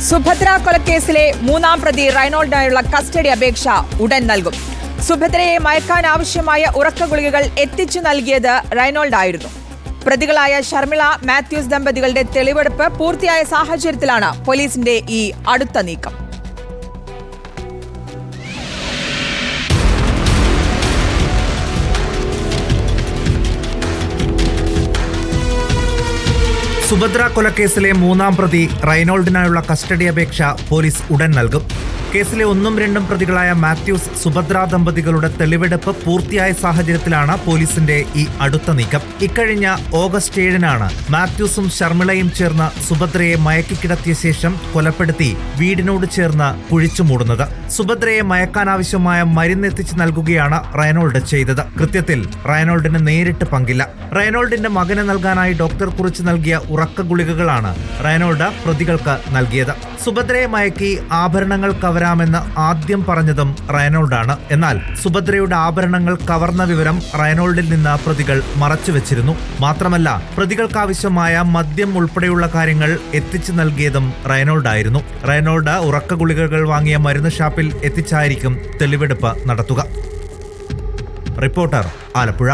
സുഭദ്ര കൊലക്കേസിലെ മൂന്നാം പ്രതി റൈനോൾഡിനായുള്ള കസ്റ്റഡി അപേക്ഷ ഉടൻ നൽകും. സുഭദ്രയെ മയക്കാനാവശ്യമായ ഉറക്കഗുളികകൾ എത്തിച്ചു നൽകിയത് റൈനോൾഡ് ആയിരുന്നു. പ്രതികളായ ഷർമിള മാത്യൂസ് ദമ്പതികളുടെ തെളിവെടുപ്പ് പൂർത്തിയായ സാഹചര്യത്തിലാണ് പോലീസിന്റെ ഈ അടുത്ത നീക്കം. സുഭദ്ര കൊലക്കേസിലെ മൂന്നാം പ്രതി റൈനോൾഡിനായുള്ള കസ്റ്റഡി അപേക്ഷ പോലീസ് ഉടൻ നൽകും. കേസിലെ 1ഉം 2ഉം പ്രതികളായ മാത്യൂസ് സുഭദ്ര ദമ്പതികളുടെ തെളിവെടുപ്പ് പൂർത്തിയായ സാഹചര്യത്തിലാണ് പോലീസിന്റെ ഈ അടുത്ത നീക്കം. ഇക്കഴിഞ്ഞ ഓഗസ്റ്റ് 7-നാണ് മാത്യൂസും ഷർമിളയും ചേർന്ന് സുഭദ്രയെ മയക്കിക്കിടത്തിയ ശേഷം കൊലപ്പെടുത്തി വീടിനോട് ചേർന്ന് കുഴിച്ചു മൂടുന്നത്. സുഭദ്രയെ മയക്കാനാവശ്യമായ മരുന്നെത്തിച്ച് നൽകുകയാണ് റൈനോൾഡ് ചെയ്തത്. കൃത്യത്തിൽ റൈനോൾഡിന് നേരിട്ട് പങ്കില്ല. റൈനോൾഡിന്റെ മകന് നൽകാനായി ഡോക്ടർ കുറിച്ച് നൽകിയ ഉറക്ക ഗുളികകളാണ് റൈനോൾഡ് പ്രതികൾക്ക് നൽകിയത്. സുഭദ്രയെ മയക്കി ആഭരണങ്ങൾ കവരാമെന്ന് ആദ്യം പറഞ്ഞതും റൈനോൾഡാണ്. എന്നാൽ സുഭദ്രയുടെ ആഭരണങ്ങൾ കവർന്ന വിവരം റൈനോൾഡിൽ നിന്ന് പ്രതികൾ മറച്ചുവെച്ചിരുന്നു. മാത്രമല്ല, പ്രതികൾക്കാവശ്യമായ മദ്യം ഉൾപ്പെടെയുള്ള കാര്യങ്ങൾ എത്തിച്ചു നൽകിയതും റൈനോൾഡായിരുന്നു. റൈനോൾഡ് ഉറക്ക ഗുളികകൾ വാങ്ങിയ മരുന്ന് ഷാപ്പിൽ എത്തിച്ചായിരിക്കും തെളിവെടുപ്പ് നടത്തുക. റിപ്പോർട്ടർ, ആലപ്പുഴ.